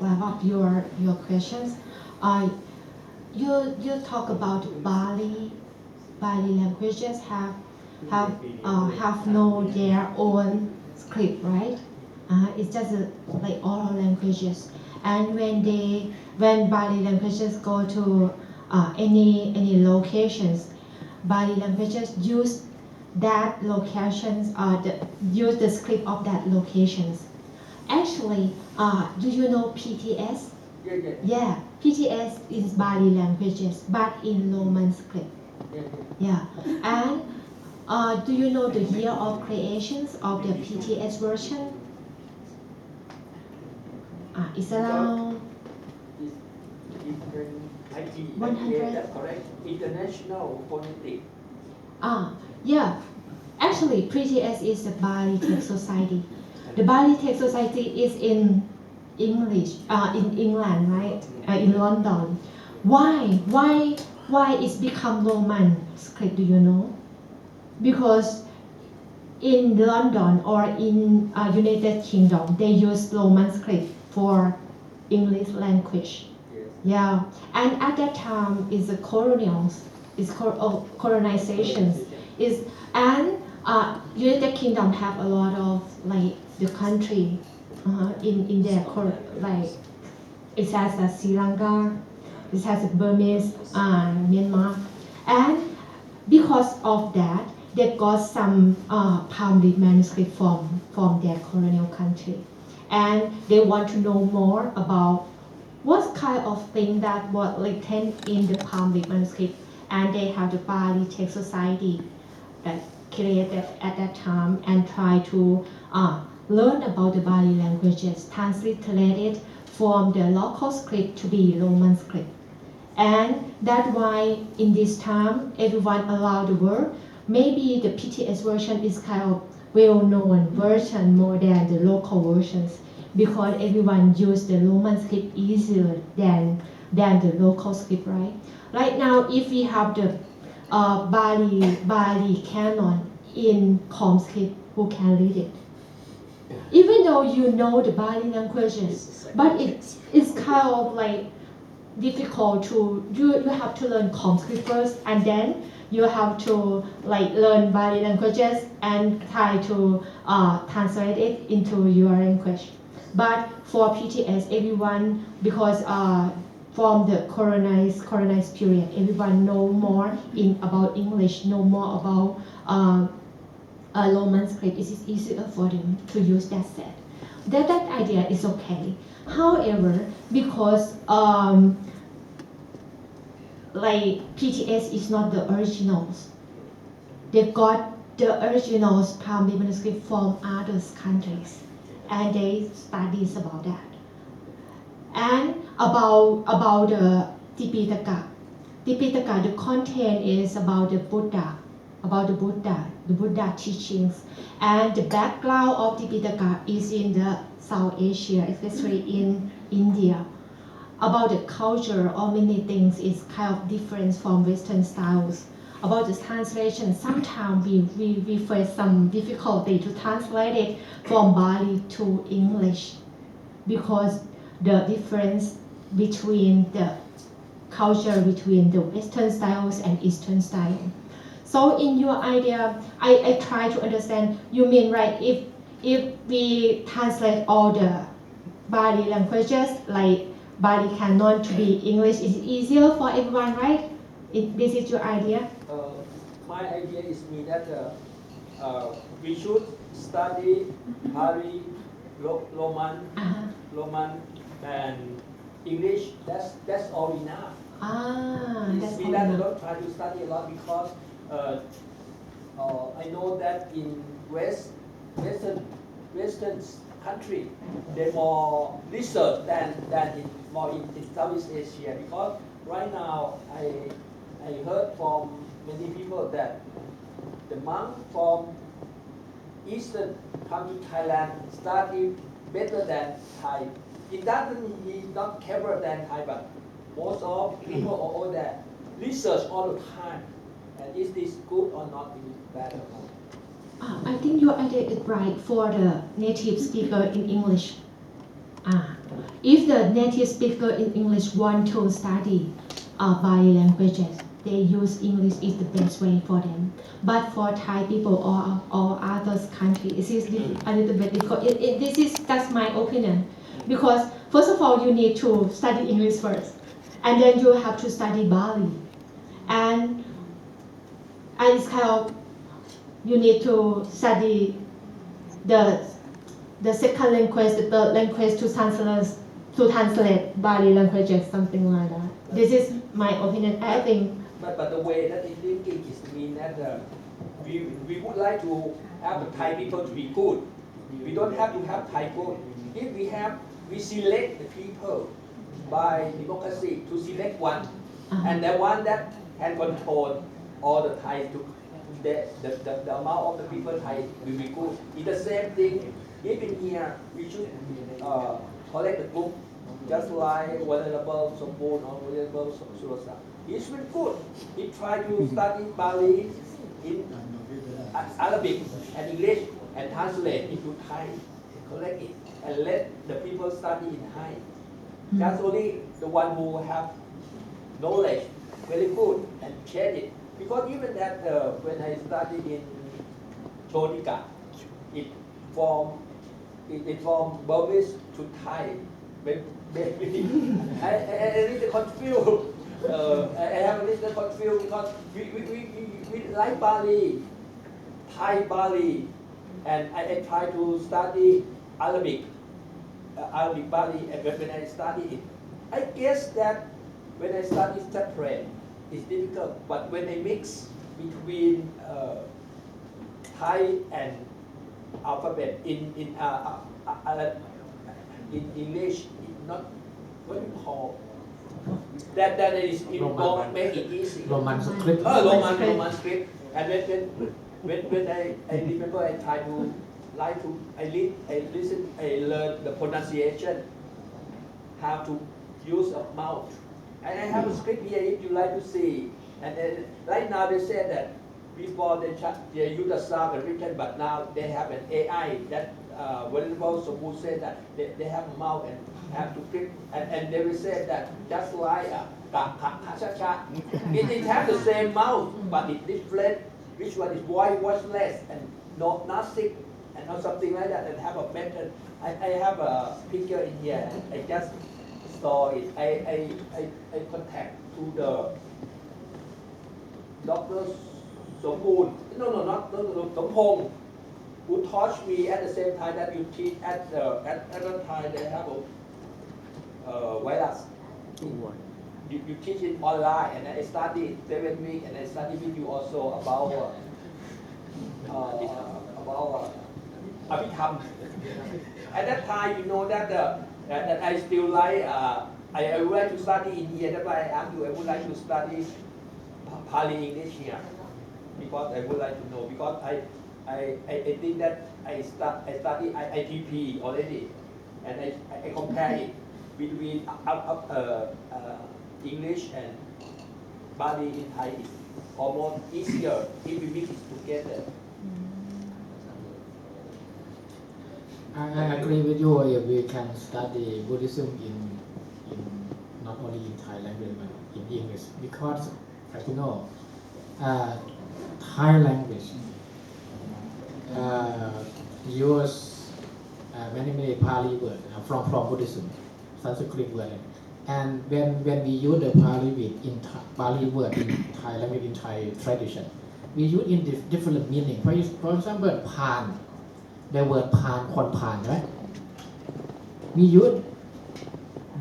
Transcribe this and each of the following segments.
wrap up your questions. You talk about Bali languages have no their own script, right? It's just like oral languages. And when Bali languages go to any locations, Bali languages use that locations use the script of that locations. Actually, do you know PTS? Yeah, PTS is Bali languages, but in Roman script. Yeah, and do you know the year of creations of the PTS version? It's around 100. That's correct. International phonetic. Yeah. Actually, PTS is the Bali Text Society. The Bali Text Society is in English, in England, right? In London. Why it's become Roman script? Do you know? Because in London or in United Kingdom, they use Roman script for English language. Yes. Yeah, and at that time is the colonials, is colonizations, and United Kingdom have a lot of like the country in their like it has Sri Lanka, it has Burmese, Myanmar, and because of that they got some palm leaf manuscript from their colonial country, and they want to know more about what kind of thing that was written in the palm leaf manuscript, and they have the Bali Text Society that created at that time and try to learn about the Bali languages, translate it from the local script to be Roman script. And that's why in this time, everyone around the world, maybe the PTS version is kind of well-known version more than the local versions, because everyone use the Roman script easier than the local script, right? Right now, if we have the Bali canon in Com script, who can read it? Even though you know the Bali languages, but it's kind of like difficult to you have to learn Com script first, and then you have to like learn Bali languages and try to translate it into your language. But for PTS, everyone, because from the colonized period, everyone know more about English, know more about Roman script. It is easier for them to use that set. That idea is okay. However, because like PTS is not the originals, they got the originals palm leaf manuscript from other countries, and they studies about that. And about the Tipitaka, the content is about the Buddha teachings, and the background of Tipitaka is in the South Asia, especially in India. About the culture or many things is kind of different from Western styles. About the translation, sometimes we face some difficulty to translate it from Bali to English, because the difference between the culture between the Western styles and Eastern style. So in your idea, I try to understand, you mean, right, if we translate all the Bali languages, like Bali canon to be English, is easier for everyone, right? This is your idea? My idea is that we should study Pali, Roman, and English. That's all enough. That's We all enough. don't try to study a lot, because I know that in Western country, they more research than in Southeast Asia. Because right now I heard from many people that the monk from Eastern come to Thailand study better than Thai. It doesn't he not clever than Thai, but most of people are all there research all the time. And is this good or not? Is it bad or not? I think your idea is right for the native speaker in English. If the native speaker in English want to study Bali languages, they use English is the best way for them. But for Thai people or other countries, it is a little bit difficult. This is just my opinion, because first of all you need to study English first, and then you have to study Bali, and it's kind of you need to study the second language, the third language to translate Bali languages, something like that. This is my opinion. I think. But the way that it thinking is mean that we would like to have the Thai people to be good. We don't have to have Thai good. If we select the people by democracy to select one, and the one that can control all the Thai to the amount of the people Thai will be good. It's the same thing. If in here we should collect the group, just like Venerable Sombon or Venerable Surasa. He's been good. He tried to study Bali in Arabic and English and translate into Thai, collect it, and let the people study in Thai. Just only the one who have knowledge, very good, and share it. Because even that when I studied in Chodika, it from Burmese to Thai. Maybe I a little confused. I have a little confused because we like Bali, Thai Bali, and I try to study Arabic Bali, and when I study it, I guess that when I study separate, it's difficult. But when I mix between Thai and alphabet in English, not what you call that is don't make it easy. Roman script. Roman script. And when I remember I try to I listen, I learn the pronunciation, how to use a mouth. And I have a script here if you like to see. And right now they say that before they use the sound and written, but now they have an AI that Venerable Sobu said that they have a mouth and have to click, and they will say that just like it has the same mouth, but it's different. Which one is voiceless and nothing, and or something like that, and have a method. I have a picture in here. I just saw it. I contact to the doctors. Sompong, who taught me at the same time that you teach at that time they have a virus. You teach it online, and I studied 7 weeks, and I studied with you also about Abhidham. At that time, you know that that I still like I would like to study in here. That's why I asked you. I would like to study Pali English here. Because I would like to know, because I think that I study ITP already, and I compare it between English and Bali in Thai is almost easier if we mix it together. I agree with you. If we can study Buddhism in not only in Thai language but in English, because as you know, Thai language use many Pali words from Buddhism, Sanskrit word, and when we use the Pali word in Thai language, in Thai tradition, we use in different meaning. For example, Pan, the word Pan, คนผ่าน right? We use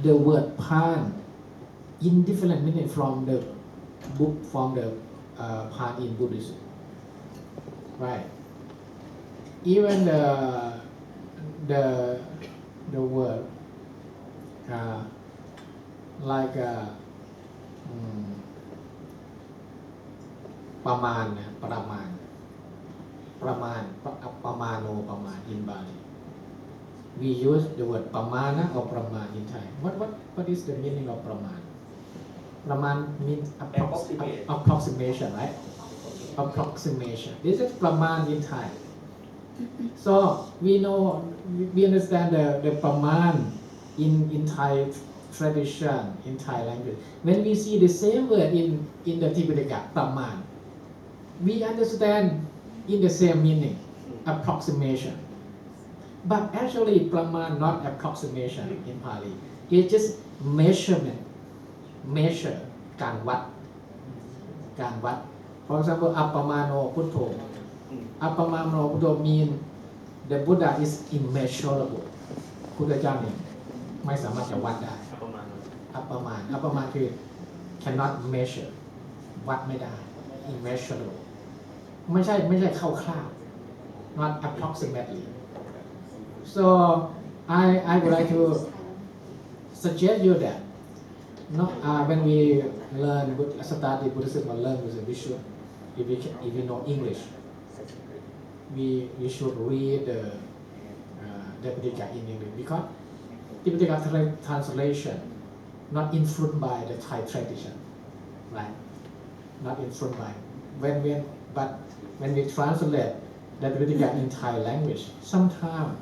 the word Pan in different meaning from the book, from the Pan in Buddhism, right? Even the word like ประมาณ in Bali. We use the word ประมาณ or ประมาณ in Thai. What is the meaning of ประมาณ? ประมาณ means approximation, right? Approximation. This is ประมาณ in Thai. So we understand the ประมาณ in Thai tradition, in Thai language, when we see the same word in the Tipitaka, Praman, we understand in the same meaning, approximation. But actually, Praman not approximation in Pali. It's just measurement, measure, การวัด การวัด For example, Appamano Putto. Appamano Putto mean the Buddha is immeasurable. พุทธเจ้าเนี่ยไม่สามารถจะวัดได้ Appamana คือ cannot measure วัดไม่ได้ immeasurable ไม่ใช่คร่าวๆ not approximately. So I would like to suggest you that when we learn study Buddhism or learn Buddhism, we should, if we know English, we should read the Tipitaka in English because Tipitaka translation not influenced by the Thai tradition, right? Not influenced by but when we translate the Tipitaka in Thai language, sometimes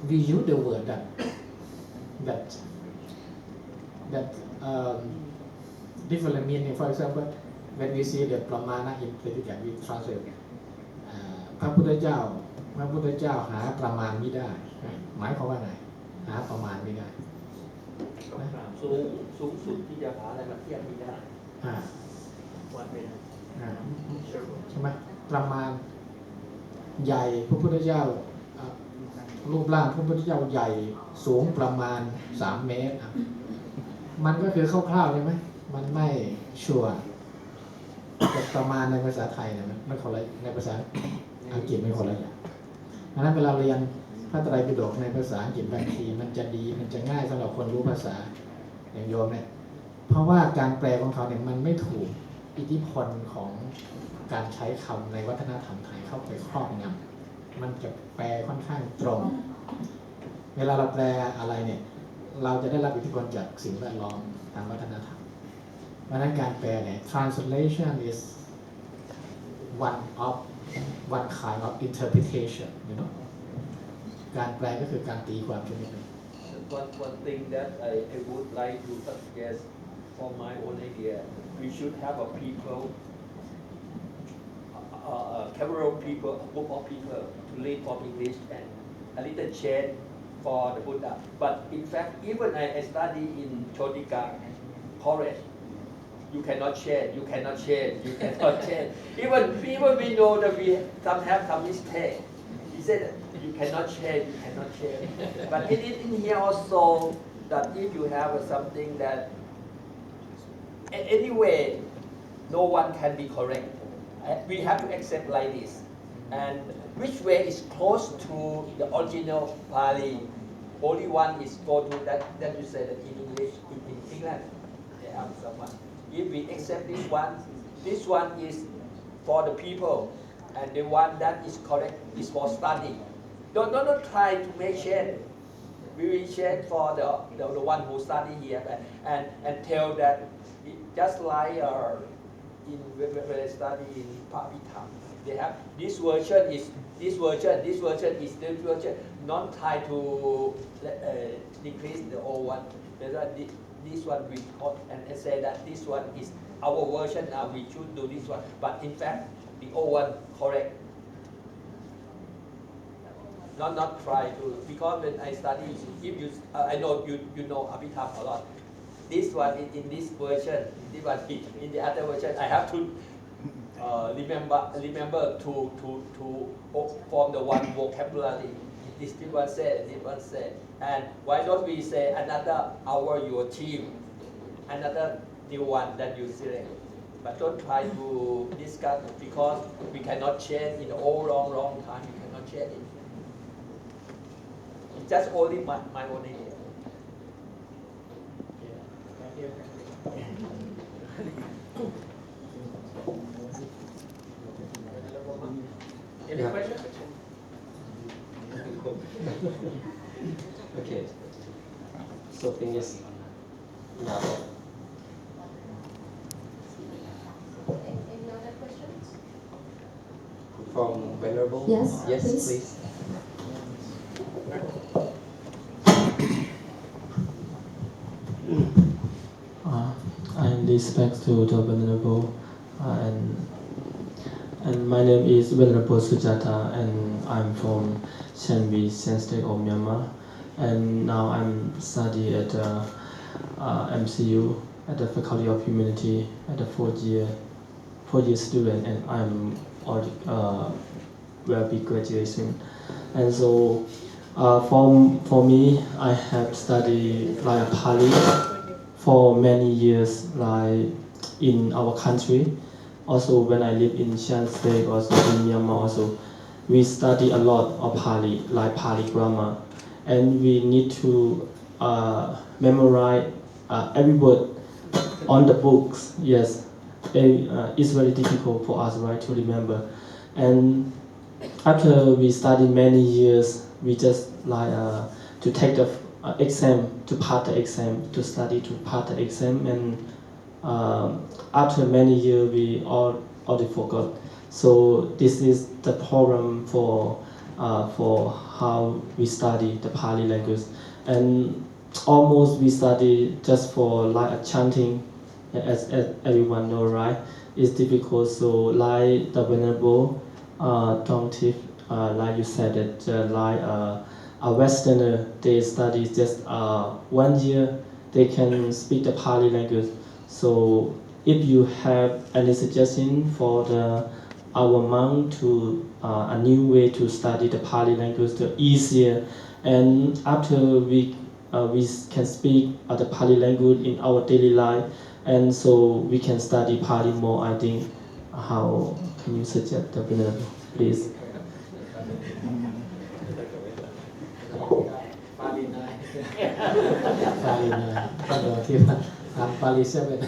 we use the word that different meaning. For example, when we see the Pramana in Tipitaka, we translate พระพุทธเจ้าหาประมาณไม่ได้ หมายความว่าไงหาประมาณไม่ได้ สูงสุดที่จะหาอะไรมาเทียบไม่ได้วัดไม่ได้ใช่ไหมประมาณใหญ่พระพุทธเจ้ารูปร่างพระพุทธเจ้าใหญ่สูงประมาณ3 เมตรมันก็คือคร่าวๆใช่ไหมมันไม่ชัวร์แต่ประมาณในภาษาไทยเนี่ยมันคนละในภาษาอังกฤษไม่คนละอย่างดังนั้นเวลาเรียนพระไตรปิฎกในภาษาอังกฤษบางทีมันจะดีมันจะง่ายสำหรับคนรู้ภาษาอย่างโยมเนี่ยเพราะว่าการแปลของเขาเนี่ยมันไม่ถูกอิทธิพลของการใช้คำในวัฒนธรรมไทยเข้าไปครอบงำมันจะแปลค่อนข้างตรงเวลาเราแปลอะไรเนี่ยเราจะได้รับอิทธิพลจากสิ่งแวดล้อมทางวัฒนธรรมเพราะฉะนั้นการแปลเนี่ย translation is one kind of interpretation, you know การแปลก็คือการตีความชนิดหนึ่ง One thing that I would like to suggest for my own idea, we should have a people, several people, a group of people to read from English and a little change for the Buddha. But in fact, even I study in Chodika College, you cannot change. Even we know that we have some mistake. He said you cannot change. But it is in here also that if you have something that anyway no one can be correct. We have to accept like this. And which way is close to the original Pali? Only one is go to that you said that in English, in England, they have someone. If we accept this one is for the people, and the one that is correct is for study. Don't try to make change. We will change for the one who study here and tell that just like in when I study in Papitham, they have this version is this version. Not try to decrease the old one. This one we got and say that this one is our version now we should do this one, but in fact the old one correct. Not try to, because when I study, if you I know you know Abhidhamma a lot. This one is in this version, this one in the other version. I have to remember to form the one vocabulary. This one said, and why don't we say another your team, another new one that you select. But don't try to discuss because we cannot change in a long time. We cannot change it. It's just only my own idea. Any questions? Okay. So thing is now. Any other questions? From Venerable? Yes, Yes, please. please. respect to the Venerable, and my name is Venerable Sujata, and I'm from Shanbi, Shan State of Myanmar, and now I'm studying at MCU at the Faculty of Humanity at the fourth-year student, and I'm already will be graduation, and so for me, I have studied like Pali for many years, like in our country. Also, when I live in Shan State, also in Myanmar, also we study a lot of Pali, like Pali grammar, and we need to memorize every word on the books. Yes, it's very difficult for us, right, to remember. And after we study many years, we just like to take the exam, to pass the exam, to study to pass the exam, and after many years we already forgot. So this is the problem for how we study the Pali language, and almost we study just for like a chanting, as everyone know, right? It's difficult. So like the Venerable Dongtif, like you said that like a Westerner, they study just 1 year, they can speak the Pali language. So if you have any suggestion for our monk to a new way to study the Pali language, the easier, and after we can speak the Pali language in our daily life, and so we can study Pali more. I think, how can you suggest the Venerable, please? ปาลีนายก็โดยที่ทำปาลีเซเว่น